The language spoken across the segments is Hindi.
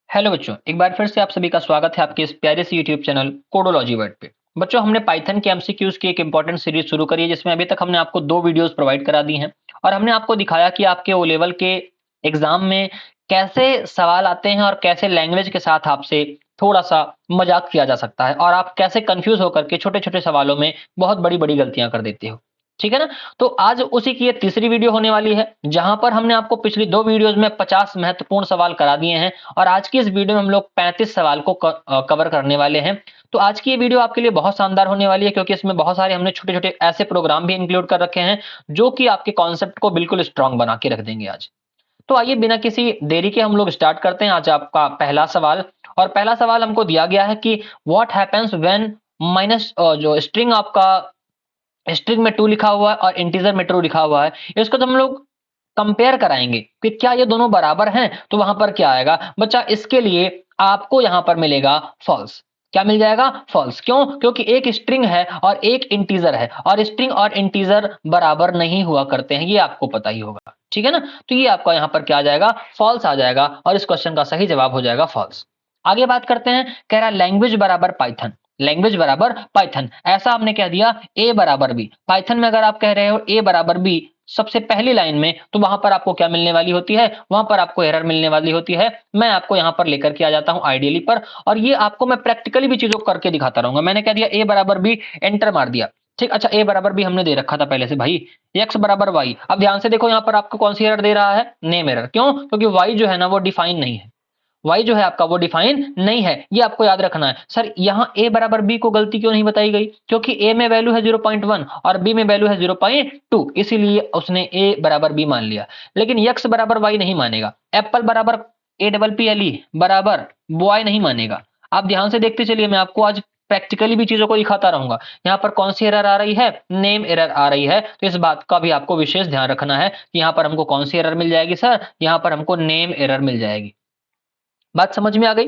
हेलो बच्चों, एक बार फिर से आप सभी का स्वागत है आपके इस प्यारे से यूट्यूब चैनल कोडोलॉजी वर्ड पे। बच्चों, हमने पाइथन के एमसीक्यूज की एक इंपॉर्टेंट सीरीज शुरू करी है जिसमें अभी तक हमने आपको 2 वीडियोस प्रोवाइड करा दी हैं और हमने आपको दिखाया कि आपके ओ लेवल के एग्जाम में कैसे सवाल आते हैं और कैसे लैंग्वेज के साथ आपसे थोड़ा सा मजाक किया जा सकता है और आप कैसे कंफ्यूज होकर के छोटे छोटे सवालों में बहुत बड़ी बड़ी गलतियां कर देते हो। ठीक है ना। तो आज उसी की ये तीसरी वीडियो होने वाली है जहां पर हमने आपको पिछली 2 वीडियोस में 50 महत्वपूर्ण सवाल करा दिए हैं और आज की इस वीडियो में हम लोग 35 सवाल को कवर करने वाले हैं। तो आज की ये वीडियो आपके लिए बहुत शानदार होने वाली है क्योंकि इसमें बहुत सारे हमने छोटे छोटे ऐसे प्रोग्राम भी इंक्लूड कर रखे हैं जो कि आपके कॉन्सेप्ट को बिल्कुल स्ट्रांग बना के रख देंगे आज। तो आइए बिना किसी देरी के हम लोग स्टार्ट करते हैं आज आपका पहला सवाल। और पहला सवाल हमको दिया गया है कि व्हाट हैपेंस व्हेन माइनस जो स्ट्रिंग आपका स्ट्रिंग में 2 लिखा हुआ है और इंटीजर में ट्रू लिखा हुआ है, इसको तो हम लोग कंपेयर कराएंगे कि क्या ये दोनों बराबर हैं। तो वहां पर क्या आएगा बच्चा, इसके लिए आपको यहां पर मिलेगा फॉल्स। क्या मिल जाएगा? फॉल्स। क्यों? क्योंकि एक स्ट्रिंग है और एक इंटीजर है और स्ट्रिंग और इंटीजर बराबर नहीं हुआ करते हैं, ये आपको पता ही होगा। ठीक है ना। तो ये आपका यहां पर क्या आ जाएगा? फॉल्स आ जाएगा और इस क्वेश्चन का सही जवाब हो जाएगा फॉल्स। आगे बात करते हैं। कह रहा लैंग्वेज बराबर पाइथन, लैंग्वेज बराबर पाइथन, ऐसा हमने कह दिया ए बराबर बी। पाइथन में अगर आप कह रहे हो ए बराबर बी सबसे पहली लाइन में, तो वहां पर आपको क्या मिलने वाली होती है? वहां पर आपको एरर मिलने वाली होती है। मैं आपको यहां पर लेकर के आ जाता हूं आइडियली पर, और ये आपको मैं प्रैक्टिकली भी चीजों को करके दिखाता रहूंगा। मैंने कह दिया ए बराबर बी, एंटर मार दिया। ठीक, अच्छा ए बराबर बी हमने दे रखा था पहले से भाई, एक्स बराबर वाई। अब ध्यान से देखो, यहां पर आपको कौन सी एरर दे रहा है? Name error. क्यों? क्योंकि वाई जो है ना वो डिफाइन नहीं है, वाई जो है आपका वो डिफाइन नहीं है, ये आपको याद रखना है। सर यहाँ a बराबर b को गलती क्यों नहीं बताई गई? क्योंकि a में वैल्यू है 0.1 और b में वैल्यू है 0.2, इसीलिए उसने a बराबर b मान लिया। लेकिन x बराबर y नहीं मानेगा, एप्पल बराबर APPLE बराबर बॉय नहीं मानेगा। आप ध्यान से देखते चलिए, मैं आपको आज प्रैक्टिकली भी चीजों को दिखाता रहूंगा। यहाँ पर कौन सी एरर आ रही है? नेम एरर आ रही है। तो इस बात का भी आपको विशेष ध्यान रखना है कि यहाँ पर हमको कौन सी एरर मिल जाएगी सर? यहाँ पर हमको नेम एरर मिल जाएगी। बात समझ में आ गई?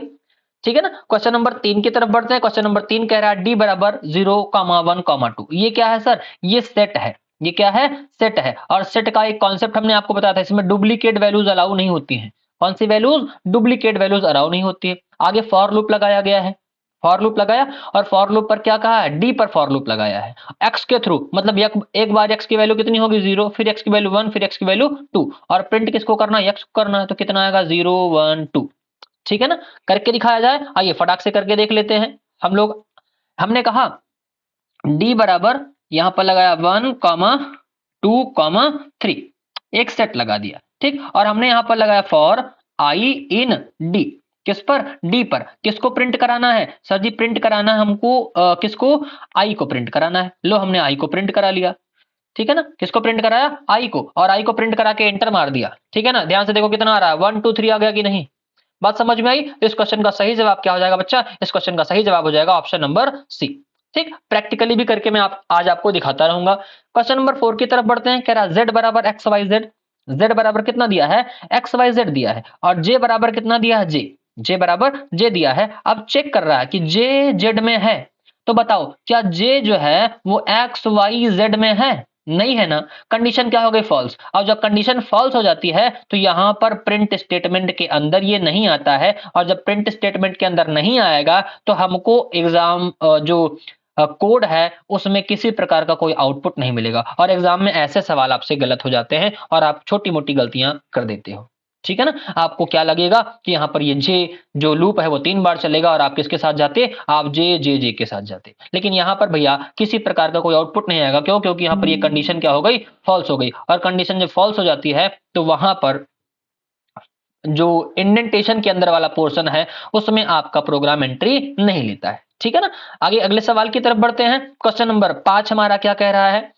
ठीक है ना। क्वेश्चन नंबर 3 की तरफ बढ़ते हैं। क्वेश्चन नंबर 3 कह रहा है डी बराबर 0,1,2। ये क्या है सर? ये सेट है। ये क्या है? सेट है। और सेट का एक कॉन्सेप्ट हमने आपको बताया था, इसमें डुप्लीकेट वैल्यूज अलाउ नहीं होती हैं। कौन सी वैल्यूज? डुप्लीकेट वैल्यूज अलाउ नहीं होती है। आगे फॉर लूप लगाया गया है, फॉर लूप लगाया और फॉर लूप पर क्या कहा है? डी पर फॉर लूप लगाया है एक्स के थ्रू। मतलब एक बार एक्स की वैल्यू कितनी होगी? 0, फिर एक्स की वैल्यू 1, फिर एक्स की वैल्यू 2, और प्रिंट किसको करना है? एक्स को करना है। तो कितना आएगा? 0, 1, 2। ठीक है ना। करके दिखाया जाए, आइए फटाक से करके देख लेते हैं हम लोग। हमने कहा डी बराबर, यहां पर लगाया 1,2,3, एक सेट लगा दिया। ठीक, और हमने यहां पर लगाया फॉर आई इन डी। किस पर? डी पर। किसको प्रिंट कराना है सर जी? प्रिंट कराना है हमको किसको? आई को प्रिंट कराना है। लो, हमने आई को प्रिंट करा लिया। ठीक है ना। किसको प्रिंट कराया? आई को। और आई को प्रिंट करा के एंटर मार दिया। ठीक है ना। ध्यान से देखो कितना आ रहा है? 1, 2, 3 आ गया कि नहीं? बात समझ में आई? तो इस क्वेश्चन का सही जवाब क्या हो जाएगा बच्चा? इस क्वेश्चन का सही जवाब हो जाएगा ऑप्शन नंबर सी। ठीक, प्रैक्टिकली भी करके मैं आज आपको दिखाता रहूंगा। क्वेश्चन नंबर 4 की तरफ बढ़ते हैं। कह रहा z बराबर एक्स वाई जेड। z बराबर कितना दिया है? एक्स वाई जेड दिया है। और j बराबर कितना दिया है? j बराबर j दिया है। अब चेक कर रहा है कि j जेड में है। तो बताओ क्या j जो है वो एक्स वाई जेड में है? नहीं है ना। कंडीशन क्या हो गई? फॉल्स। और जब कंडीशन फॉल्स हो जाती है तो यहां पर प्रिंट स्टेटमेंट के अंदर ये नहीं आता है, और जब प्रिंट स्टेटमेंट के अंदर नहीं आएगा तो हमको एग्जाम जो कोड है उसमें किसी प्रकार का कोई आउटपुट नहीं मिलेगा, और एग्जाम में ऐसे सवाल आपसे गलत हो जाते हैं और आप छोटी मोटी गलतियां कर देते हो। ठीक है ना। आपको क्या लगेगा कि यहाँ पर ये जे जो लूप है वो 3 बार चलेगा और आप किसके साथ जाते? आप जे जे जे के साथ जाते। लेकिन यहाँ पर भैया किसी प्रकार का कोई आउटपुट नहीं आएगा। क्यों? क्योंकि यहाँ पर ये कंडीशन क्या हो गई? फॉल्स हो गई। और कंडीशन जब फॉल्स हो जाती है तो वहां पर जो इंडेंटेशन के अंदर वाला पोर्शन है उसमें आपका प्रोग्राम एंट्री नहीं लेता है। ठीक है ना। आगे अगले सवाल की तरफ बढ़ते हैं। क्वेश्चन नंबर 5 हमारा क्या कह रहा है?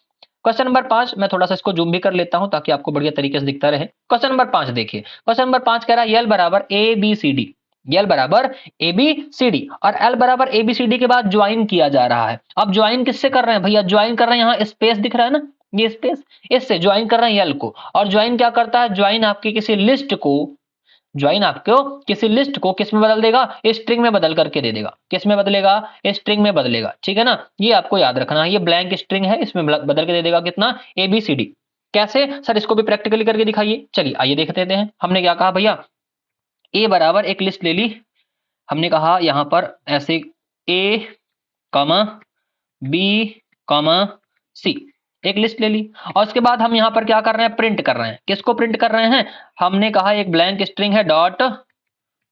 क्वेश्चन नंबर 5, मैं थोड़ा सा इसको जूम भी कर लेता हूं ताकि आपको बढ़िया तरीके से दिखता रहे। क्वेश्चन नंबर 5 देखिए। क्वेश्चन नंबर 5 कह रहा है एल बराबर A B C D. L बराबर ए बी सी डी, और एल बराबर ए बी सी डी के बाद ज्वाइन किया जा रहा है। अब ज्वाइन किससे कर रहे हैं भैया? ज्वाइन कर रहे हैं, यहाँ स्पेस दिख रहा है ना, ये स्पेस, इससे ज्वाइन कर रहे हैं एल को। और ज्वाइन क्या करता है? ज्वाइन आपकी किसी लिस्ट को, ज्वाइन आपको किसी लिस्ट को किस में बदल देगा? स्ट्रिंग में बदल करके दे देगा। किस में बदलेगा? स्ट्रिंग में बदलेगा। ठीक है ना। ये आपको याद रखना है, ये ब्लैंक स्ट्रिंग है, इसमें बदल के दे देगा कितना? ABCD। कैसे सर? इसको भी प्रैक्टिकली करके दिखाइए। चलिए आइए देखते हैं। हमने क्या कहा भैया? ए बराबर एक लिस्ट ले ली, हमने कहा यहां पर ऐसे ए कॉमा बी कॉमा सी, एक लिस्ट ले ली। और उसके बाद हम यहां पर क्या कर रहे हैं, प्रिंट कर रहे हैं। किसको प्रिंट कर रहे हैं, हमने कहा एक ब्लैंक स्ट्रिंग है डॉट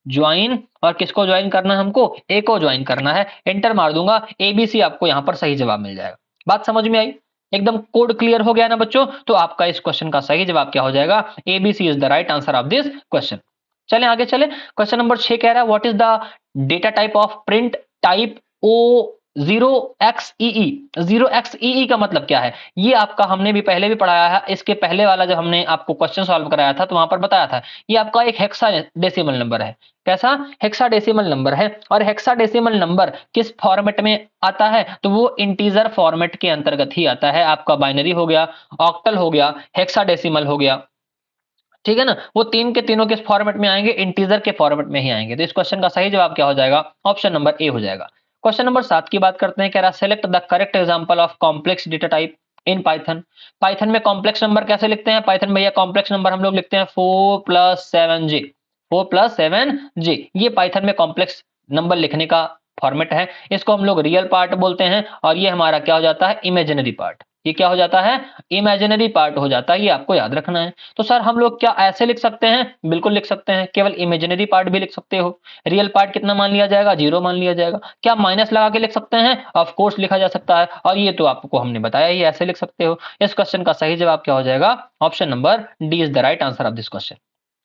ज्वाइन, और किसको ज्वाइन करना है, हमको ए को ज्वाइन करना है। एंटर मार दूंगा, एबीसी आपको यहां पर सही जवाब मिल जाएगा। बात समझ में आई, एकदम कोड क्लियर हो गया ना बच्चों। तो आपका इस क्वेश्चन का सही जवाब क्या हो जाएगा, ABC is the right answer of this question. चलें आगे चले। क्वेश्चन नंबर 6 कह रहा है what is the data type of print type ओ 0xEE। 0xEE का मतलब क्या है, ये आपका हमने भी पहले भी पढ़ाया है। इसके पहले वाला जब हमने आपको क्वेश्चन सॉल्व कराया था तो वहां पर बताया था, ये आपका एक हेक्साडेसिमल नंबर है। कैसा, हेक्साडेसिमल नंबर है। और हेक्साडेसिमल नंबर किस फॉर्मेट में आता है, तो वो इंटीजर फॉर्मेट के अंतर्गत ही आता है। आपका बाइनरी हो गया, ऑक्टल हो गया, हेक्साडेसिमल हो गया, ठीक है ना। वो तीन के तीनों किस फॉर्मेट में आएंगे, इंटीजर के फॉर्मेट में ही आएंगे। तो इस क्वेश्चन का सही जवाब क्या हो जाएगा, ऑप्शन नंबर ए हो जाएगा। क्वेश्चन नंबर 7 की बात करते हैं, कह रहा select the correct example of complex data type in Python. Python में कॉम्प्लेक्स नंबर कैसे लिखते हैं, पाइथन भैया कॉम्प्लेक्स नंबर हम लोग लिखते हैं 4+7j, 4+7j। ये पाइथन में कॉम्प्लेक्स नंबर लिखने का फॉर्मेट है। इसको हम लोग रियल पार्ट बोलते हैं, और ये हमारा क्या हो जाता है, इमेजिनरी पार्ट। ये क्या हो जाता है, इमेजिनरी पार्ट हो जाता है। ये आपको याद रखना है। तो सर हम लोग क्या ऐसे लिख सकते हैं, बिल्कुल लिख सकते हैं, केवल इमेजिनरी पार्ट भी लिख सकते हो। रियल पार्ट कितना मान लिया जाएगा, 0 मान लिया जाएगा। क्या माइनस लगा के लिख सकते हैं, ऑफ कोर्स लिखा जा सकता है। और ये तो आपको हमने बताया ही, ऐसे लिख सकते हो। इस क्वेश्चन का सही जवाब क्या हो जाएगा, option number D is the right answer of this question.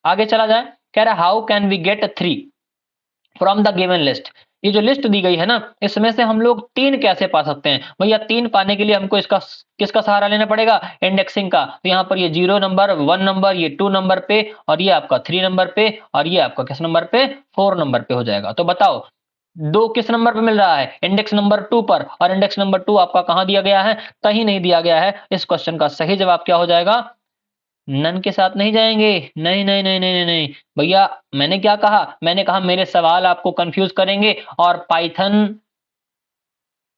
आगे चला जाए, कह रहा how can we get 3 from the given list. ये जो लिस्ट दी गई है ना, इसमें से हम लोग 3 कैसे पा सकते हैं भैया। 3 पाने के लिए हमको इसका किसका सहारा लेना पड़ेगा, इंडेक्सिंग का। तो यहाँ पर ये 0 नंबर, 1 नंबर, ये 2 नंबर पे, और ये आपका 3 नंबर पे, और ये आपका किस नंबर पे, 4 नंबर पे हो जाएगा। तो बताओ दो किस नंबर पे मिल रहा है, इंडेक्स नंबर 2 पर, और इंडेक्स नंबर 2 आपका कहां दिया गया है, कहीं नहीं दिया गया है। इस क्वेश्चन का सही जवाब क्या हो जाएगा, नन के साथ नहीं जाएंगे, नहीं नहीं नहीं नहीं नहीं भैया। मैंने क्या कहा, मैंने कहा मेरे सवाल आपको कंफ्यूज करेंगे और पाइथन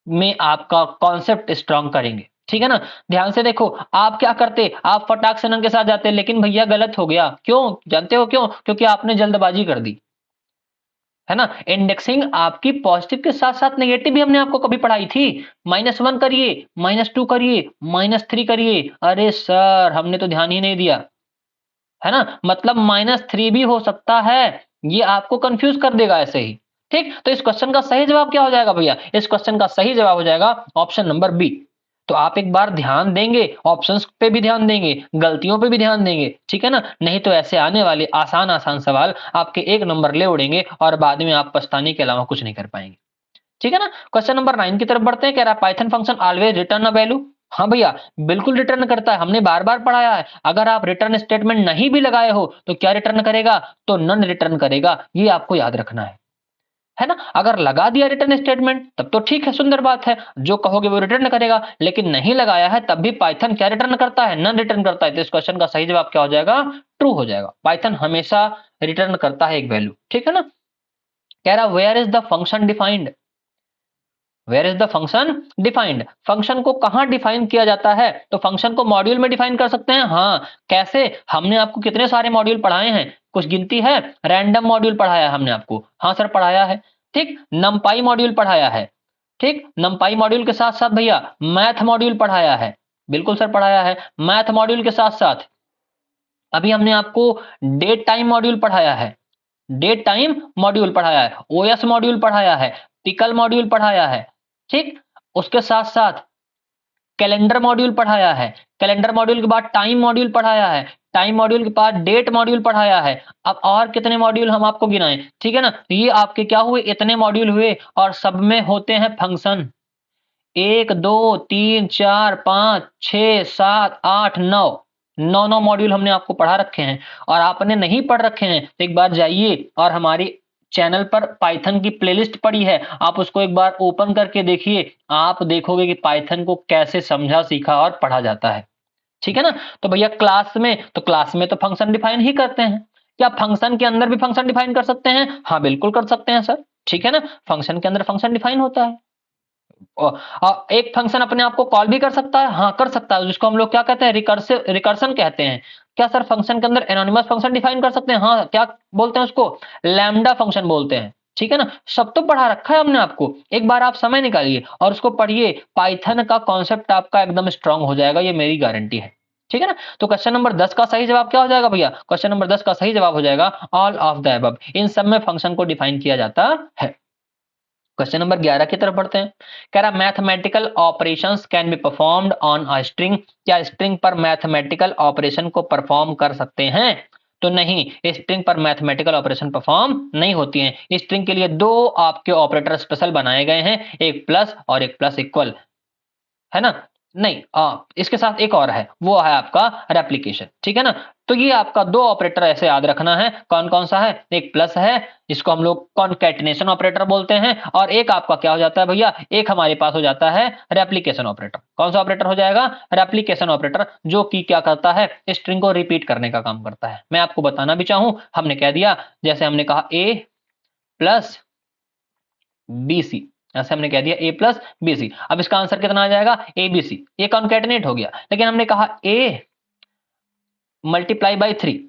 में आपका कॉन्सेप्ट स्ट्रांग करेंगे, ठीक है ना। ध्यान से देखो, आप क्या करते, आप फटाक से नन के साथ जाते, लेकिन भैया गलत हो गया। क्यों जानते हो क्यों, क्योंकि आपने जल्दबाजी कर दी, है ना। इंडेक्सिंग आपकी पॉजिटिव के साथ साथ नेगेटिव भी हमने आपको कभी पढ़ाई थी। -1 करिए, -2 करिए, -3 करिए। अरे सर हमने तो ध्यान ही नहीं दिया, है ना। मतलब -3 भी हो सकता है, ये आपको कंफ्यूज कर देगा ऐसे ही, ठीक। तो इस क्वेश्चन का सही जवाब क्या हो जाएगा भैया, इस क्वेश्चन का सही जवाब हो जाएगा ऑप्शन नंबर बी। तो आप एक बार ध्यान देंगे, ऑप्शंस पे भी ध्यान देंगे, गलतियों पे भी ध्यान देंगे, ठीक है ना। नहीं तो ऐसे आने वाले आसान आसान सवाल आपके 1 नंबर ले उड़ेंगे और बाद में आप पछताने के अलावा कुछ नहीं कर पाएंगे, ठीक है ना। क्वेश्चन नंबर 9 की तरफ बढ़ते हैं, कह रहा है Python function always return a value. हाँ भैया बिल्कुल रिटर्न करता है, हमने बार बार पढ़ाया है। अगर आप रिटर्न स्टेटमेंट नहीं भी लगाए हो तो क्या रिटर्न करेगा, तो नन रिटर्न करेगा। ये आपको याद रखना है ना। अगर लगा दिया रिटर्न स्टेटमेंट तब तो ठीक है, सुंदर बात है, जो कहोगे वो रिटर्न करेगा। लेकिन नहीं लगाया है तब भी पाइथन क्या रिटर्न करता है, नन रिटर्न करता है। तो इस क्वेश्चन का सही जवाब क्या हो जाएगा, ट्रू हो जाएगा। पाइथन हमेशा रिटर्न करता है एक वैल्यू, ठीक है ना। कह रहा where is the function defined, where is the function defined. Function को कहां डिफाइन किया जाता है, तो फंक्शन को मॉड्यूल में डिफाइन कर सकते हैं। हाँ कैसे, हमने आपको कितने सारे मॉड्यूल पढ़ाए हैं, कुछ गिनती है। रैंडम मॉड्यूल पढ़ाया है हमने आपको, हाँ सर पढ़ाया है, ठीक। नमपाई मॉड्यूल पढ़ाया है, ठीक। नमपाई मॉड्यूल के साथ साथ भैया मैथ मॉड्यूल पढ़ाया है, बिल्कुल सर पढ़ाया है। मैथ मॉड्यूल के साथ साथ अभी हमने आपको डेट टाइम मॉड्यूल पढ़ाया है, डेट टाइम मॉड्यूल पढ़ाया है, ओएस मॉड्यूल पढ़ाया है, पिकल मॉड्यूल पढ़ाया है, ठीक। उसके साथ साथ कैलेंडर मॉड्यूल पढ़ाया है, कैलेंडर मॉड्यूल के बाद टाइम मॉड्यूल पढ़ाया है, टाइम मॉड्यूल के बाद डेट मॉड्यूल पढ़ाया है। अब और कितने मॉड्यूल हम आपको गिनाएं, ठीक है ना। ये आपके क्या हुए, इतने मॉड्यूल हुए, और सब में होते हैं फंक्शन। 1 2 3 4 5 6 7 8 9, 9 मॉड्यूल हमने आपको पढ़ा रखे हैं। और आपने नहीं पढ़ रखे हैं तो एक बार जाइए और हमारी चैनल पर पाइथन की प्लेलिस्ट पड़ी है, आप उसको एक बार ओपन करके देखिए। आप देखोगे कि पाइथन को कैसे समझा, सीखा और पढ़ा जाता है, ठीक है ना। तो भैया क्लास में, तो क्लास में तो फंक्शन डिफाइन ही करते हैं। क्या फंक्शन के अंदर भी फंक्शन डिफाइन कर सकते हैं, हाँ बिल्कुल कर सकते हैं सर, ठीक है ना। फंक्शन के अंदर फंक्शन डिफाइन होता है, एक फंक्शन अपने आप को कॉल भी कर सकता है, हाँ कर सकता है, जिसको हम लोग क्या कहते हैं, रिकर्सन कहते हैं। क्या सर फंक्शन के अंदर एनोनिमस फंक्शन डिफाइन कर सकते हैं? हाँ, क्या बोलते हैं उसको, लैम्डा फंक्शन बोलते हैं। ठीक है ना, सब तो पढ़ा रखा है हमने आपको, एक बार आप समय निकालिए और उसको पढ़िए, पाइथन का कॉन्सेप्ट आपका एकदम स्ट्रांग हो जाएगा, ये मेरी गारंटी है। ठीक है ना, तो क्वेश्चन नंबर 10 का सही जवाब क्या हो जाएगा भैया? क्वेश्चन नंबर 10 का सही जवाब हो जाएगा ऑल ऑफ द अबव। इन सब में फंक्शन को डिफाइन किया जाता है। क्वेश्चन नंबर 11 की तरफ बढ़ते हैं। कह रहा mathematical operations can be performed on a string. क्या स्ट्रिंग पर मैथमेटिकल ऑपरेशन को परफॉर्म कर सकते हैं? तो नहीं, स्ट्रिंग पर मैथमेटिकल ऑपरेशन परफॉर्म नहीं होती हैं। स्ट्रिंग के लिए दो आपके ऑपरेटर स्पेशल बनाए गए हैं, एक प्लस और एक प्लस इक्वल, है ना? नहीं, इसके साथ एक और है, वो है आपका रेप्लिकेशन। ठीक है ना, तो ये आपका दो ऑपरेटर ऐसे याद रखना है। कौन कौन सा है? एक प्लस है, जिसको हम लोग कॉन्कैटिनेशन ऑपरेटर बोलते हैं, और एक आपका क्या हो जाता है भैया, एक हमारे पास हो जाता है रेप्लिकेशन ऑपरेटर। कौन सा ऑपरेटर हो जाएगा? रेप्लिकेशन ऑपरेटर, जो कि क्या करता है, स्ट्रिंग को रिपीट करने का काम करता है। मैं आपको बताना भी चाहूं, हमने कह दिया, जैसे हमने कहा ए प्लस बी सी, ऐसे हमने कह दिया ए प्लस बी सी। अब इसका आंसर कितना आ जाएगा? A B C. ये कॉन्कैटिनेट हो गया, लेकिन हमने कहा ए मल्टीप्लाई बाई 3।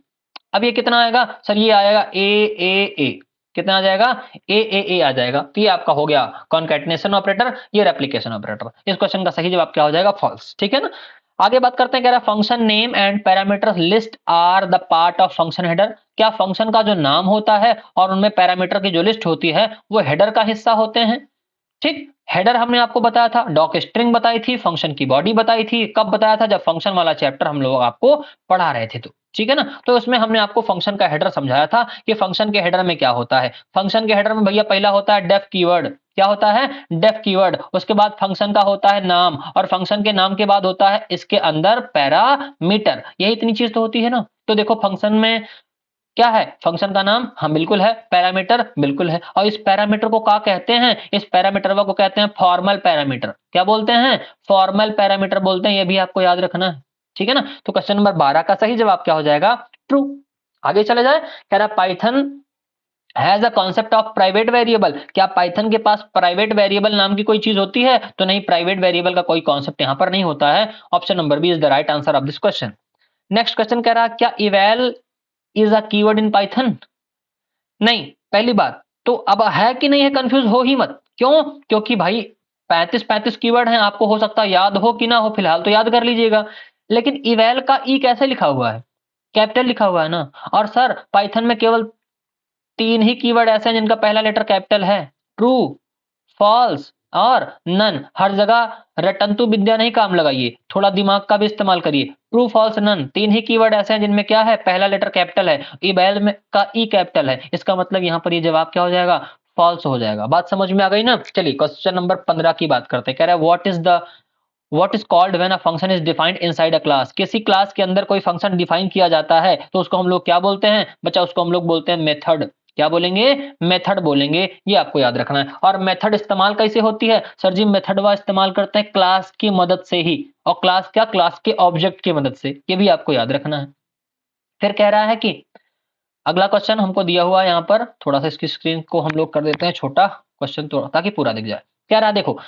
अब ये कितना आएगा सर? ये आएगा ए ए ए। कितना आ जाएगा? ए ए ए आ जाएगा। तो ये आपका हो गया कॉन्कैटिनेशन ऑपरेटर, ये रेप्लिकेशन ऑपरेटर। इस क्वेश्चन का सही जवाब क्या हो जाएगा? फॉल्स। ठीक है ना, आगे बात करते हैं। कह रहा है function name and parameter list are the part of function header. क्या फंक्शन का जो नाम होता है और उनमें पैरामीटर की जो लिस्ट होती है वो हेडर का हिस्सा होते हैं? ठीक, हेडर हमने आपको बताया था, डॉक स्ट्रिंग बताई थी, फंक्शन की बॉडी बताई थी। कब बताया था? जब फंक्शन वाला चैप्टर हम लोग आपको पढ़ा रहे थे। तो ठीक है ना, तो उसमें हमने आपको फंक्शन का हेडर समझाया था कि फंक्शन के हेडर में क्या होता है। फंक्शन के हेडर में भैया पहला होता है डेफ कीवर्ड। क्या होता है? Def keyword. उसके बाद फंक्शन का होता है नाम, और फंक्शन के नाम के बाद होता है इसके अंदर पैरामीटर। यही इतनी चीज तो होती है ना। तो देखो फंक्शन में क्या है? फंक्शन का नाम, हाँ बिल्कुल है, पैरामीटर बिल्कुल है, और इस पैरामीटर को क्या कहते हैं? इस पैरामीटर को कहते हैं फॉर्मल पैरामीटर। क्या बोलते हैं? फॉर्मल पैरामीटर बोलते हैं, ये भी आपको याद रखना है। ठीक है ना, तो क्वेश्चन नंबर 12 का सही जवाब क्या हो जाएगा? ट्रू। आगे चले जाए। कह रहा Python has a concept of private variable. क्या पाइथन के पास प्राइवेट वेरिएबल नाम की कोई चीज होती है? तो नहीं, प्राइवेट वेरिएबल का कोई कॉन्सेप्ट यहां पर नहीं होता है। Option number B is the right answer of this question. Next question कह रहा है क्या eval is a keyword in Python? नहीं, पहली बात तो अब है कि नहीं है, कंफ्यूज हो ही मत। क्यों? क्योंकि भाई 35 कीवर्ड हैं, आपको हो सकता है याद हो कि ना हो, फिलहाल तो याद कर लीजिएगा। लेकिन इवैल का ई कैसे लिखा हुआ है? कैपिटल लिखा हुआ है ना। और सर पाइथन में केवल 3 ही कीवर्ड ऐसे हैं जिनका पहला लेटर कैपिटल है, ट्रू, फॉल्स और नन। हर जगह रटंतु विद्या नहीं काम लगाइए, थोड़ा दिमाग का भी इस्तेमाल करिए। ट्रू फॉल्स नन 3 ही कीवर्ड ऐसे हैं जिनमें क्या है, पहला लेटर कैपिटल है। इवैल में का ई कैपिटल है, इसका मतलब यहां पर ये जवाब क्या हो जाएगा? फॉल्स हो जाएगा। बात समझ में आ गई ना? चलिए क्वेश्चन नंबर 15 की बात करते हैं। कह रहा है what is called when a function is defined inside a class. किसी क्लास के अंदर कोई फंक्शन डिफाइन किया जाता है तो उसको हम लोग क्या बोलते हैं बच्चा? उसको हम लोग बोलते हैं मेथड। क्या बोलेंगे? मेथड बोलेंगे। ये आपको याद रखना है। और मेथड इस्तेमाल कैसे होती है? सर जी मेथड वह इस्तेमाल करते हैं क्लास की मदद से ही, और क्लास क्या? क्लास के ऑब्जेक्ट की मदद से। ये भी आपको याद रखना है। फिर कह रहा है कि अगला क्वेश्चन हमको दिया हुआ है यहाँ पर, थोड़ा सा इसकी स्क्रीन को हम लोग कर देते हैं छोटा क्वेश्चन, तो ताकि पूरा दिख जाए। कह रहा है देखो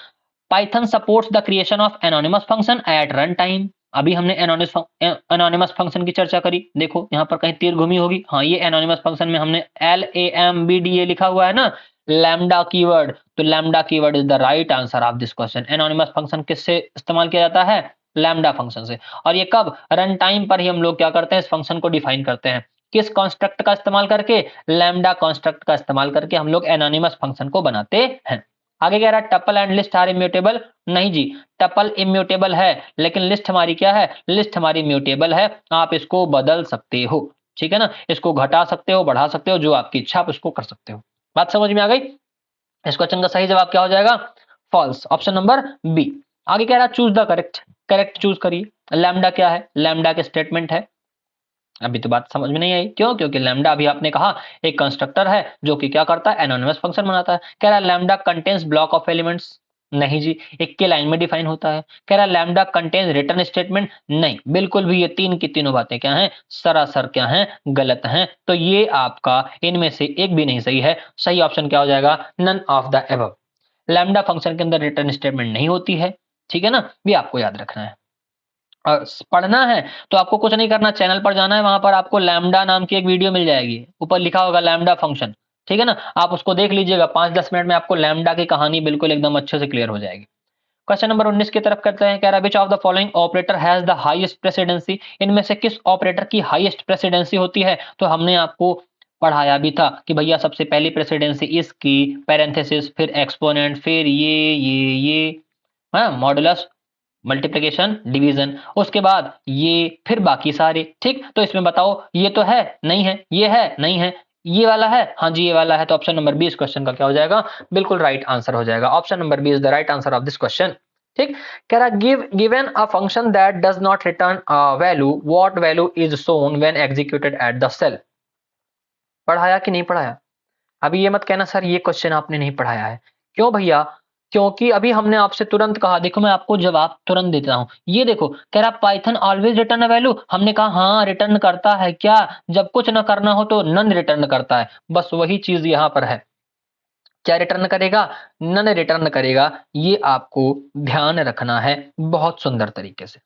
Python supports the creation of anonymous function at run time. अभी हमने एनोनिमस फंक्शन की चर्चा करी। देखो यहाँ पर कहीं तीर घूमी होगी, हाँ ये एनोनिमस फंक्शन में हमने LAMBDA लिखा हुआ है ना, लैम्डा कीवर्ड। तो lambda keyword is the right answer of this question. Anonymous function किससे इस्तेमाल किया जाता है? लैम्डा फंक्शन से। और ये कब? रन टाइम पर ही हम लोग क्या करते हैं? इस फंक्शन को डिफाइन करते हैं। किस कॉन्स्ट्रक्ट का इस्तेमाल करके? लैम्डा कॉन्स्ट्रक्ट का इस्तेमाल करके हम लोग एनोनिमस फंक्शन को बनाते हैं। आगे कह रहा है tuple and list are immutable. नहीं जी, टपल इम्यूटेबल है, लेकिन लिस्ट हमारी क्या है? लिस्ट हमारी म्यूटेबल है। आप इसको बदल सकते हो। ठीक है ना, इसको घटा सकते हो, बढ़ा सकते हो, जो आपकी इच्छा आप उसको कर सकते हो। बात समझ में आ गई? इस क्वेश्चन का सही जवाब क्या हो जाएगा? False, option number B. आगे कह रहा है चूज द करेक्ट चूज करिए। लैम्डा क्या है? लैम्डा के स्टेटमेंट है। अभी तो बात समझ में नहीं आई। क्यों? क्योंकि लैम्डा अभी आपने कहा एक कंस्ट्रक्टर है जो कि क्या करता है? एनोनिमस फंक्शन बनाता है। कह रहा है lambda contains block of elements. नहीं जी, एक के लाइन में डिफाइन होता है। कह रहा है लैम्डा कंटेन्स रिटर्न स्टेटमेंट। नहीं, बिल्कुल भी ये तीन की तीनों बातें क्या हैं? सरासर क्या हैं? गलत हैं। तो ये आपका इनमें से एक भी नहीं सही है। सही ऑप्शन क्या हो जाएगा? None of the above. Lambda function के अंदर रिटर्न स्टेटमेंट नहीं होती है, ठीक है ना, भी आपको याद रखना है। और पढ़ना है तो आपको कुछ नहीं करना, चैनल पर जाना है, वहां पर आपको लैम्डा नाम की एक वीडियो मिल जाएगी, ऊपर लिखा होगा लैम्डा फंक्शन, ठीक है ना, आप उसको देख लीजिएगा, 5-10 मिनट में आपको लैम्डा की कहानी बिल्कुल एकदम अच्छे से क्लियर हो जाएगी। क्वेश्चन नंबर 19 की तरफ करते हैं, कह रहा है which of the following operator has the highest presidency, इनमें से किस ऑपरेटर की हाईएस्ट प्रेसिडेंसी होती है। तो हमने आपको पढ़ाया भी था कि भैया सबसे पहली प्रेसिडेंसी इसकी, पैरेंथेसिस, फिर एक्सपोनेंट, फिर ये, हाँ, मॉडुलस, मल्टीप्लिकेशन, डिवीजन, उसके बाद ये, फिर बाकी सारे, ठीक। तो इसमें बताओ ये तो है नहीं है, ये है नहीं है, ये वाला है, हाँ जी ये वाला है, तो ऑप्शन नंबर बी इस क्वेश्चन का क्या हो जाएगा, बिल्कुल राइट आंसर हो जाएगा। Option number B is the right answer of this question, ठीक। कह रहा given a function that does not return a value, what value is shown when executed at the cell. पढ़ाया कि नहीं पढ़ाया? अभी ये मत कहना सर ये क्वेश्चन आपने नहीं पढ़ाया है। क्यों भैया? क्योंकि अभी हमने आपसे तुरंत कहा, देखो मैं आपको जवाब तुरंत देता हूं। ये देखो कह रहा Python always return a value, हमने कहा हाँ रिटर्न करता है, क्या जब कुछ ना करना हो तो नन रिटर्न करता है, बस वही चीज यहां पर है। क्या रिटर्न करेगा? नन रिटर्न करेगा, ये आपको ध्यान रखना है बहुत सुंदर तरीके से।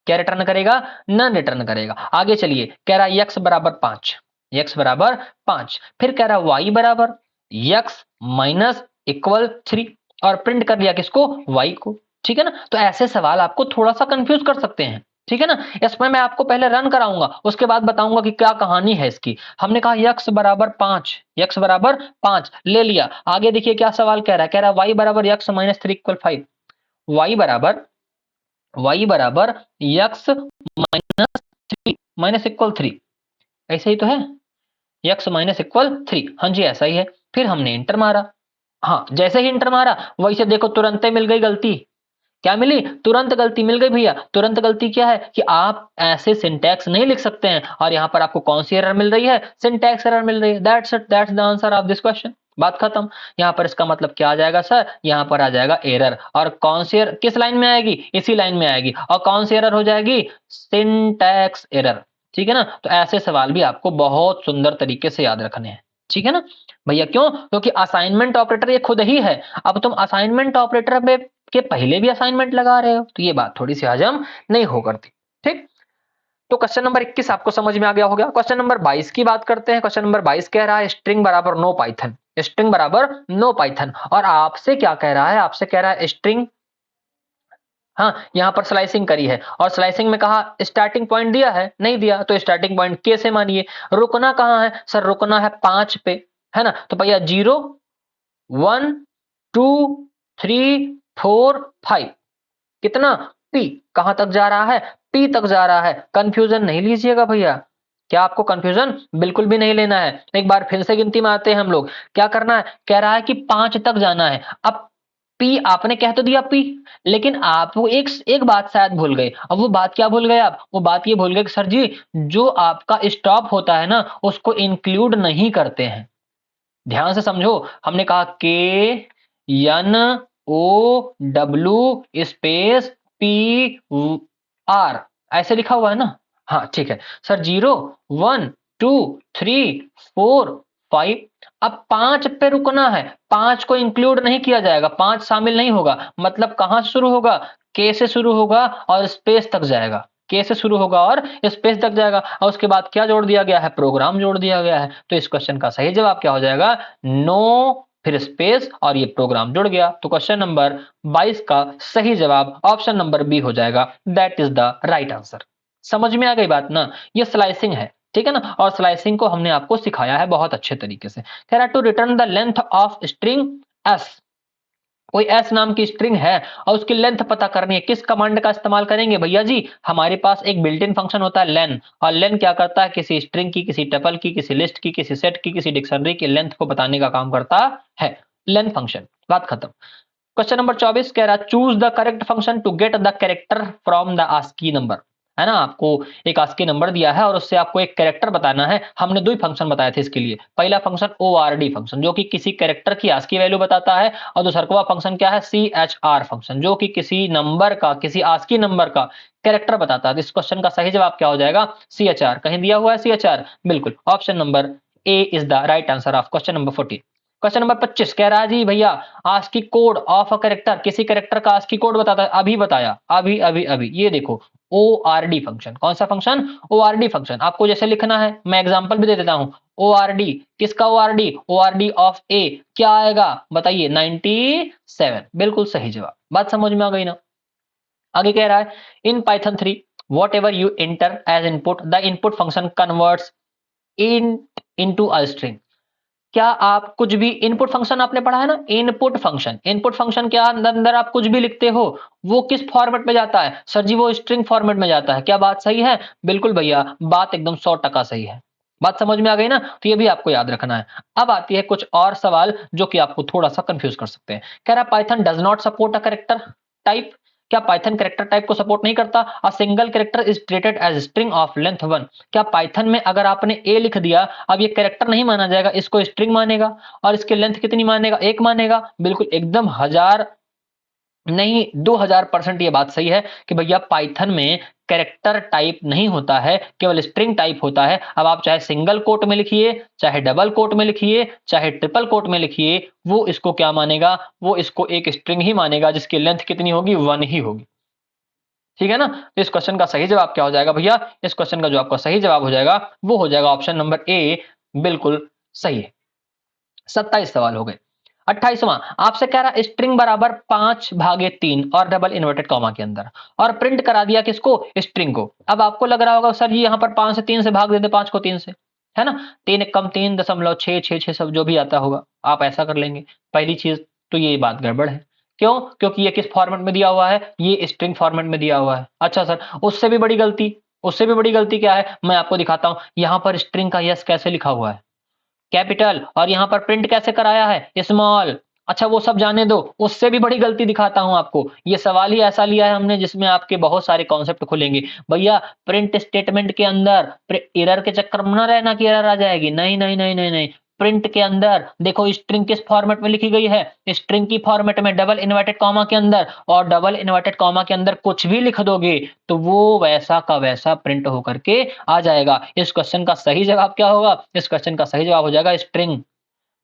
क्या रिटर्न करेगा? नन रिटर्न करेगा। आगे चलिए, कह रहा x बराबर 5, x बराबर 5, फिर कह रहा y बराबर x माइनस इक्वल 3, और प्रिंट कर दिया किसको? y को, ठीक है ना। तो ऐसे सवाल आपको थोड़ा सा कंफ्यूज कर सकते हैं, ठीक है ना। इसमें मैं आपको पहले रन कराऊंगा, उसके बाद बताऊंगा कि क्या कहानी है इसकी। हमने कहा x बराबर 5, x बराबर 5 ले लिया। आगे देखिए क्या सवाल कह रहा है, कह रहा है y बराबर x माइनस 3 इक्वल 5, y बराबर x माइनस 3 माइनस इक्वल 3, ऐसे ही तो है, x माइनस इक्वल 3, हाँ जी ऐसा ही है। फिर हमने इंटर मारा, हाँ जैसे ही इंटर मारा वैसे देखो तुरंत ही मिल गई गलती। क्या मिली? तुरंत गलती मिल गई भैया। तुरंत गलती क्या है कि आप ऐसे सिंटैक्स नहीं लिख सकते हैं, और यहाँ पर आपको कौन सी एरर मिल रही है? सिंटैक्स एरर मिल रही है। That's it, that's the answer of this question. बात खत्म। यहाँ पर इसका मतलब क्या आ जाएगा सर? यहाँ पर आ जाएगा एरर, और कौन सी एरर किस लाइन में आएगी? इसी लाइन में आएगी। और कौन सी एरर हो जाएगी? सिंटैक्स एरर, ठीक है ना। तो ऐसे सवाल भी आपको बहुत सुंदर तरीके से याद रखने हैं, ठीक है ना भैया। क्यों? क्योंकि असाइनमेंट ऑपरेटर ये खुद ही है। अब तुम असाइनमेंट ऑपरेटर में के पहले भी असाइनमेंट लगा रहे हो, तो ये बात थोड़ी सी हजम नहीं हो करती, ठीक। तो क्वेश्चन नंबर 21 आपको समझ में आ गया होगा। क्वेश्चन नंबर 22 की बात करते हैं। क्वेश्चन नंबर 22 कह रहा है स्ट्रिंग बराबर नो पाइथन, स्ट्रिंग बराबर नो पाइथन। और आपसे क्या कह रहा है? आपसे कह रहा है स्ट्रिंग, हाँ यहाँ पर स्लाइसिंग करी है, और स्लाइसिंग में कहा स्टार्टिंग पॉइंट दिया है, नहीं दिया, तो स्टार्टिंग पॉइंट के से मानिए। रुकना कहाँ है सर? रुकना है 5 पे, है ना। तो भैया 0 1 2 3 4 5, कितना? पी। कहां तक जा रहा है? पी तक जा रहा है। कंफ्यूजन नहीं लीजिएगा भैया। क्या आपको कंफ्यूजन बिल्कुल भी नहीं लेना है। एक बार फिर से गिनती में आते हैं हम लोग। क्या करना है? कह रहा है कि 5 तक जाना है। अब पी आपने कह तो दिया पी, लेकिन आप वो एक बात शायद भूल गए। अब वो बात क्या भूल गए आप? वो बात ये भूल गए कि सर जी जो आपका स्टॉप होता है ना उसको इंक्लूड नहीं करते हैं। ध्यान से समझो, हमने कहा के N O W space P R, ऐसे लिखा हुआ है ना। हाँ ठीक है सर, 0 1 2 3 4 5। अब 5 पे रुकना है, 5 को इंक्लूड नहीं किया जाएगा, 5 शामिल नहीं होगा। मतलब कहां से शुरू होगा? के से शुरू होगा और स्पेस तक जाएगा। के से शुरू होगा और स्पेस तक जाएगा, और उसके बाद क्या जोड़ दिया गया है? प्रोग्राम जोड़ दिया गया है। तो इस क्वेश्चन का सही जवाब क्या हो जाएगा? नो, फिर स्पेस और ये प्रोग्राम जुड़ गया। तो क्वेश्चन नंबर 22 का सही जवाब ऑप्शन नंबर बी हो जाएगा। That is the right answer. समझ में आ गई बात ना? ये स्लाइसिंग है, ठीक है ना। और स्लाइसिंग को हमने आपको सिखाया है बहुत अच्छे तरीके से। कह रहा to return the length of string S, कोई एस नाम की स्ट्रिंग है और उसकी लेंथ पता करनी है, किस कमांड का इस्तेमाल करेंगे भैया जी? हमारे पास एक बिल्ट इन फंक्शन होता है लेन, और लेन क्या करता है? किसी स्ट्रिंग की, किसी टपल की, किसी लिस्ट की, किसी सेट की, किसी डिक्शनरी की लेंथ को बताने का काम करता है लेन फंक्शन। बात खत्म। क्वेश्चन नंबर 24 कह रहा है choose the correct function to get the character from the ASCII number, है ना। आपको एक आस्की नंबर दिया है और उससे आपको एक कैरेक्टर बताना है। हमने दो ही फंक्शन बताए थे इसके लिए। पहला फंक्शन ORD फंक्शन जो कि किसी कैरेक्टर की आस्की वैल्यू बताता है, और दूसरा फंक्शन क्या है? CHR फंक्शन जो कि किसी नंबर का, किसी आस्की नंबर का कैरेक्टर बताता है। इस क्वेश्चन का सही जवाब क्या हो जाएगा? CHR। कहीं दिया हुआ है CHR? बिल्कुल, option number A is the right answer of question number 14। Question number 25 कह रहा है जी भैया ASCII code of a character, किसी कैरेक्टर का आस्की कोड बताता है, अभी बताया, अभी अभी अभी ये देखो ORD फंक्शन, कौन सा फंक्शन, ORD फंक्शन। आपको जैसे लिखना है, मैं एग्जांपल भी दे देता हूं, ORD किसका, ORD ऑफ ए क्या आएगा बताइए, 97, बिल्कुल सही जवाब। बात समझ में आ गई ना। आगे कह रहा है in Python 3 whatever you enter as input the input function converts in into a string. क्या आप कुछ भी, इनपुट फंक्शन आपने पढ़ा है ना, इनपुट फंक्शन, इनपुट फंक्शन के अंदर आप कुछ भी लिखते हो वो किस फॉर्मेट में जाता है, सर जी वो स्ट्रिंग फॉर्मेट में जाता है। क्या बात सही है, बिल्कुल भैया बात एकदम 100% सही है। बात समझ में आ गई ना, तो ये भी आपको याद रखना है। अब आती है कुछ और सवाल जो कि आपको थोड़ा सा कंफ्यूज कर सकते हैं। कह रहा है Python does not support a character type, क्या पाइथन कैरेक्टर टाइप को सपोर्ट नहीं करता। A single character is treated as string of length 1, क्या पाइथन में अगर आपने ए लिख दिया, अब ये कैरेक्टर नहीं माना जाएगा, इसको स्ट्रिंग मानेगा। और इसकी लेंथ कितनी मानेगा, 1 मानेगा। बिल्कुल एकदम 1000 नहीं 2000% ये बात सही है कि भैया पाइथन में कैरेक्टर टाइप नहीं होता है, केवल स्ट्रिंग टाइप होता है। अब आप चाहे सिंगल कोट में लिखिए, चाहे डबल कोट में लिखिए, चाहे ट्रिपल कोट में लिखिए, वो इसको क्या मानेगा, वो इसको एक स्ट्रिंग ही मानेगा जिसकी लेंथ कितनी होगी, 1 ही होगी। ठीक है ना। तो इस क्वेश्चन का सही जवाब क्या हो जाएगा भैया, इस क्वेश्चन का जो आपका सही जवाब हो जाएगा वो हो जाएगा ऑप्शन नंबर ए, बिल्कुल सही है। 27 सवाल हो गए। 28वां आपसे कह रहा स्ट्रिंग बराबर 5/3 और डबल इन्वर्टेड कॉमा के अंदर, और प्रिंट करा दिया किसको, स्ट्रिंग को। अब आपको लग रहा होगा सर जी यहाँ पर 5 से 3 से भाग देते, 5 को 3 से, है ना, 3 एक कम 3.666 सब जो भी आता होगा आप ऐसा कर लेंगे। पहली चीज तो ये बात गड़बड़ है, क्यों, क्योंकि ये किस फॉर्मेट में दिया हुआ है, ये स्ट्रिंग फॉर्मेट में दिया हुआ है। अच्छा सर उससे भी बड़ी गलती, उससे भी बड़ी गलती क्या है, मैं आपको दिखाता हूं। यहां पर स्ट्रिंग का यस कैसे लिखा हुआ है, कैपिटल, और यहां पर प्रिंट कैसे कराया है, स्मॉल। अच्छा वो सब जाने दो, उससे भी बड़ी गलती दिखाता हूं आपको। ये सवाल ही ऐसा लिया है हमने जिसमें आपके बहुत सारे कॉन्सेप्ट खुलेंगे। भैया प्रिंट स्टेटमेंट के अंदर एरर के चक्कर में ना रहना कि एरर आ जाएगी, नहीं नहीं नहीं नहीं नहीं। प्रिंट के अंदर देखो स्ट्रिंग किस फॉर्मेट में लिखी गई है, स्ट्रिंग की फॉर्मेट में डबल इन्वर्टेड कॉमा के अंदर, और डबल इन्वर्टेड कॉमा के अंदर कुछ भी लिख दोगे तो वो वैसा का वैसा प्रिंट होकर के आ जाएगा। इस क्वेश्चन का सही जवाब क्या होगा, इस क्वेश्चन का सही जवाब हो जाएगा स्ट्रिंग।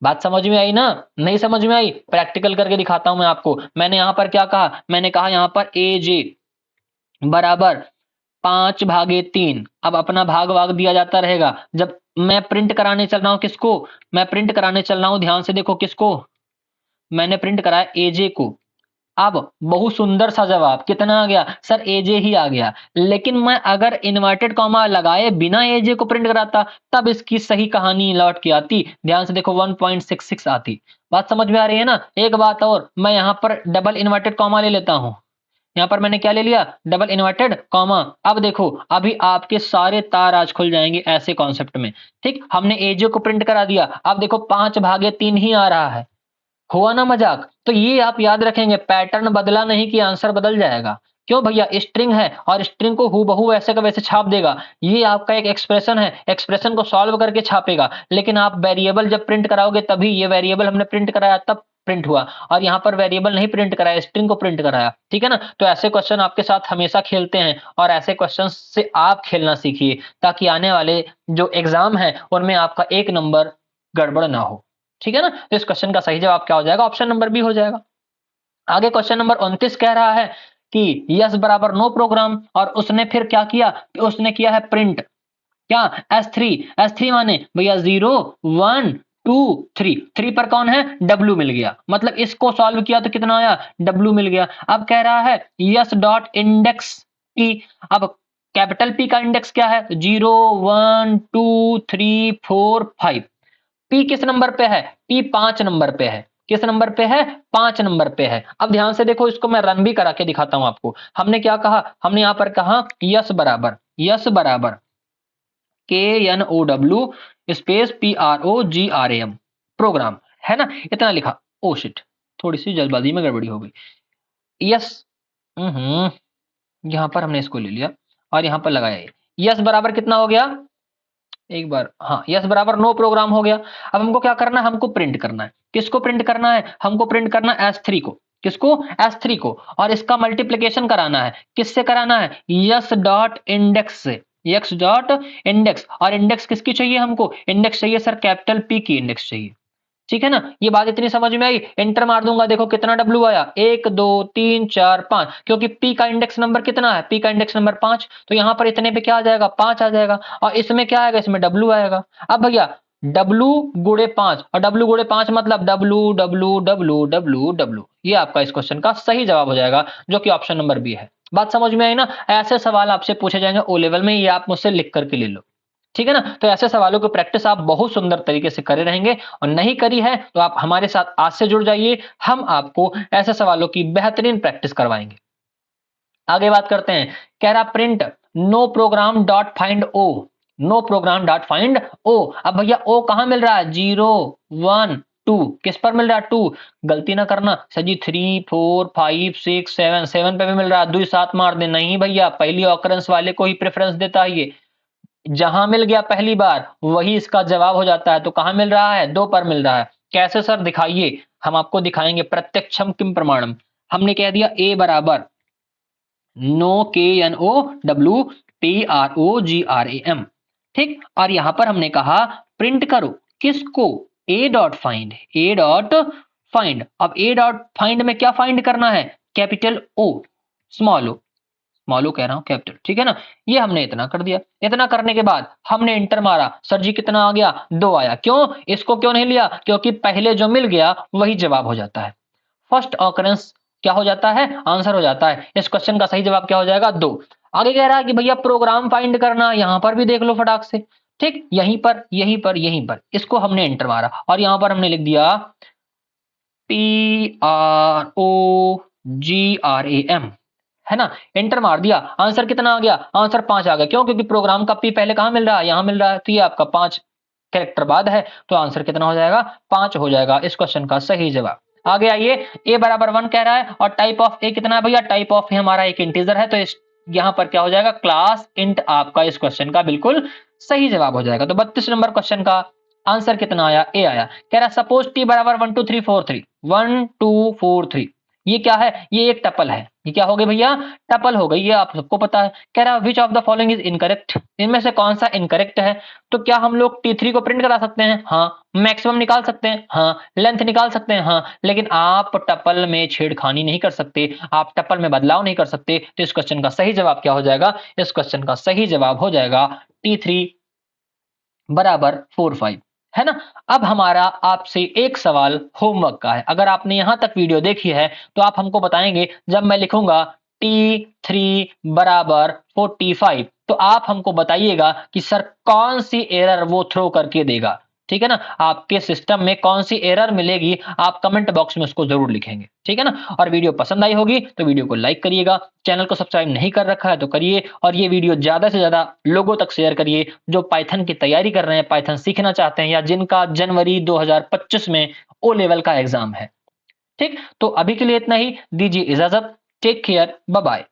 बात समझ में आई ना, नहीं समझ में आई, प्रैक्टिकल करके दिखाता हूं मैं आपको। मैंने यहां पर क्या कहा, मैंने कहा यहां पर ए जे बराबर 5/3। अब अपना भाग वाग दिया जाता रहेगा। जब मैं प्रिंट कराने चल रहा हूं किसको, मैं प्रिंट कराने चल रहा हूं, ध्यान से देखो किसको, मैंने प्रिंट कराया एजे को। अब बहुत सुंदर सा जवाब कितना आ गया, सर एजे ही आ गया। लेकिन मैं अगर इन्वर्टेड कॉमा लगाए बिना एजे को प्रिंट कराता तब इसकी सही कहानी लौट के आती, ध्यान से देखो 1.66 आती। बात समझ में आ रही है ना। एक बात और, मैं यहां पर डबल इन्वर्टेड कॉमा ले लेता हूं, यहाँ पर मैंने क्या ले लिया, डबल इन्वर्टेड कॉमा। अब देखो अभी आपके सारे तार आज खुल जाएंगे ऐसे कॉन्सेप्ट में। ठीक, हमने एजे को प्रिंट करा दिया, अब देखो 5/3 ही आ रहा है, हुआ ना मजाक। तो ये आप याद रखेंगे, पैटर्न बदला नहीं कि आंसर बदल जाएगा। क्यों भैया, स्ट्रिंग है और स्ट्रिंग को हूबहू वैसे का वैसे छाप देगा। ये आपका एक एक्सप्रेशन है, एक्सप्रेशन को सॉल्व करके छापेगा। लेकिन आप वेरिएबल जब प्रिंट कराओगे तभी, ये वेरिएबल हमने प्रिंट कराया तब प्रिंट हुआ, और यहाँ पर वेरिएबल नहीं प्रिंट कराया, स्ट्रिंग को प्रिंट कराया। ठीक है ना। तो ऐसे क्वेश्चन आपके साथ हमेशा खेलते हैं, और ऐसे क्वेश्चन से आप खेलना सीखिए ताकि आने वाले जो एग्जाम है उनमें आपका 1 नंबर गड़बड़ ना हो। ठीक है ना। तो इस क्वेश्चन का सही जवाब क्या हो जाएगा, ऑप्शन नंबर बी हो जाएगा। आगे क्वेश्चन नंबर 29 कह रहा है कि यस बराबर नो प्रोग्राम, और उसने फिर क्या किया, उसने किया है प्रिंट क्या, S3। S3 माने भैया 0 1 2 3, 3 पर कौन है, W मिल गया। मतलब इसको सॉल्व किया तो कितना आया, W मिल गया। अब कह रहा है यस डॉट इंडेक्स P। अब कैपिटल P का इंडेक्स क्या है, 0 1 2 3 4 5। पी किस नंबर पे है, पी 5 नंबर पे है। किस नंबर पे है, 5 नंबर पे है। अब ध्यान से देखो, इसको मैं रन भी करा के दिखाता हूं आपको। हमने क्या कहा, हमने यहां पर कहा यस बराबर KNOW स्पेस PROGRAM प्रोग्राम, है ना, इतना लिखा। ओ शिट, थोड़ी सी जल्दबाजी में गड़बड़ी हो गई। यस, यहां पर हमने इसको ले लिया और यहां पर लगाया यस बराबर कितना हो गया, एक बार, हाँ, यस बराबर नो प्रोग्राम हो गया। अब हमको क्या करना है, हमको प्रिंट करना है। किसको प्रिंट करना है, हमको प्रिंट करना है S3 को। किसको, S3 को। और इसका मल्टीप्लिकेशन कराना है, किससे कराना है, यस डॉट इंडेक्स से, यस डॉट इंडेक्स। और इंडेक्स किसकी चाहिए हमको, इंडेक्स चाहिए सर कैपिटल P की इंडेक्स चाहिए। ठीक है ना, ये बात इतनी समझ में आई। एंटर मार दूंगा, देखो कितना डब्ल्यू आया, 1 2 3 4 5, क्योंकि पी का इंडेक्स नंबर कितना है, पी का इंडेक्स नंबर 5, तो यहाँ पर इतने पे क्या आ जाएगा, 5 आ जाएगा, और इसमें क्या आएगा, इसमें डब्ल्यू आएगा। अब भैया डब्ल्यू गुणे 5, और डब्ल्यू गुणे 5 मतलब W W W W W, ये आपका इस क्वेश्चन का सही जवाब हो जाएगा, जो कि ऑप्शन नंबर बी है। बात समझ में आई ना, ऐसे सवाल आपसे पूछे जाएंगे ओ लेवल में, ये आप मुझसे लिख करके ले लो, ठीक है ना। तो ऐसे सवालों की प्रैक्टिस आप बहुत सुंदर तरीके से करे रहेंगे, और नहीं करी है तो आप हमारे साथ आज से जुड़ जाइए, हम आपको ऐसे सवालों की बेहतरीन प्रैक्टिस करवाएंगे। आगे बात करते हैं, कह रहा print no program dot find O, no program dot find O. अब भैया ओ कहां मिल रहा है, 0 1 2, किस पर मिल रहा है, 2, गलती ना करना सर जी, 3 4 5 6 7, 7 पे भी मिल रहा है, 2 7 मार दे, नहीं भैया पहली ऑकरेंस वाले को ही प्रेफरेंस देता है ये, जहां मिल गया पहली बार वही इसका जवाब हो जाता है। तो कहां मिल रहा है, 2 पर मिल रहा है। कैसे सर, दिखाइए, हम आपको दिखाएंगे, प्रत्यक्षम किम प्रमाणम। हमने कह दिया ए बराबर know, K N O W P R O G R A M, ठीक। और यहां पर हमने कहा प्रिंट करो किसको, a dot find, a dot find. अब ए डॉट फाइंड में क्या फाइंड करना है, capital O, small O, small O कह रहा हूं, कैपिटल, ठीक है ना। ये हमने इतना कर दिया, इतना करने के बाद हमने इंटर मारा, सर जी कितना आ गया, 2 आया। क्यों, इसको क्यों नहीं लिया, क्योंकि पहले जो मिल गया वही जवाब हो जाता है, फर्स्ट ऑकरेंस क्या हो जाता है, आंसर हो जाता है। इस क्वेश्चन का सही जवाब क्या हो जाएगा, 2। आगे कह रहा है कि भैया प्रोग्राम फाइंड करना, यहां पर भी देख लो फटाक से, ठीक, यहीं पर यहीं पर यहीं पर, इसको हमने एंटर मारा, और यहां पर हमने लिख दिया P R O G R A M, है ना, एंटर मार दिया। आंसर कितना आ गया, आंसर 5 आ गया। क्यों, क्योंकि प्रोग्राम का पी पहले कहां मिल रहा है, यहां मिल रहा है, तो ये आपका 5 कैरेक्टर बाद है, तो आंसर कितना हो जाएगा, 5 हो जाएगा इस क्वेश्चन का सही जवाब। आगे आइए, ए बराबर 1 कह रहा है, और टाइप ऑफ ए कितना है भैया, टाइप ऑफ ए हमारा एक इंटीजर है, तो इस यहां पर क्या हो जाएगा, क्लास इंट आपका इस क्वेश्चन का बिल्कुल सही जवाब हो जाएगा। तो 32 नंबर क्वेश्चन का आंसर कितना आया, ए आया। कह रहा सपोज टी बराबर 1 2 3 4 3, 1 2 4 3, ये क्या है, ये एक टपल है, ये क्या हो गई भैया, टपल हो गई, ये आप सबको पता है। कह रहा which of the following is incorrect, इनमें से कौन सा इनकरेक्ट है। तो क्या हम लोग T3 को प्रिंट करा सकते हैं, हाँ, मैक्सिमम निकाल सकते हैं, हाँ, लेंथ निकाल सकते हैं, हाँ, लेकिन आप टपल में छेड़खानी नहीं कर सकते, आप टपल में बदलाव नहीं कर सकते। तो इस क्वेश्चन का सही जवाब क्या हो जाएगा, इस क्वेश्चन का सही जवाब हो जाएगा T3 बराबर 4 5, है ना। अब हमारा आपसे एक सवाल होमवर्क का है, अगर आपने यहां तक वीडियो देखी है तो आप हमको बताएंगे, जब मैं लिखूंगा T3 बराबर 45, तो आप हमको बताइएगा कि सर कौन सी एरर वो थ्रो करके देगा, ठीक है ना, आपके सिस्टम में कौन सी एरर मिलेगी, आप कमेंट बॉक्स में उसको जरूर लिखेंगे, ठीक है ना। और वीडियो पसंद आई होगी तो वीडियो को लाइक करिएगा, चैनल को सब्सक्राइब नहीं कर रखा है तो करिए, और ये वीडियो ज्यादा से ज्यादा लोगों तक शेयर करिए जो पाइथन की तैयारी कर रहे हैं, पाइथन सीखना चाहते हैं, या जिनका जनवरी 2025 में ओ लेवल का एग्जाम है, ठीक। तो अभी के लिए इतना ही, दीजिए इजाजत, टेक केयर, बाय बाय।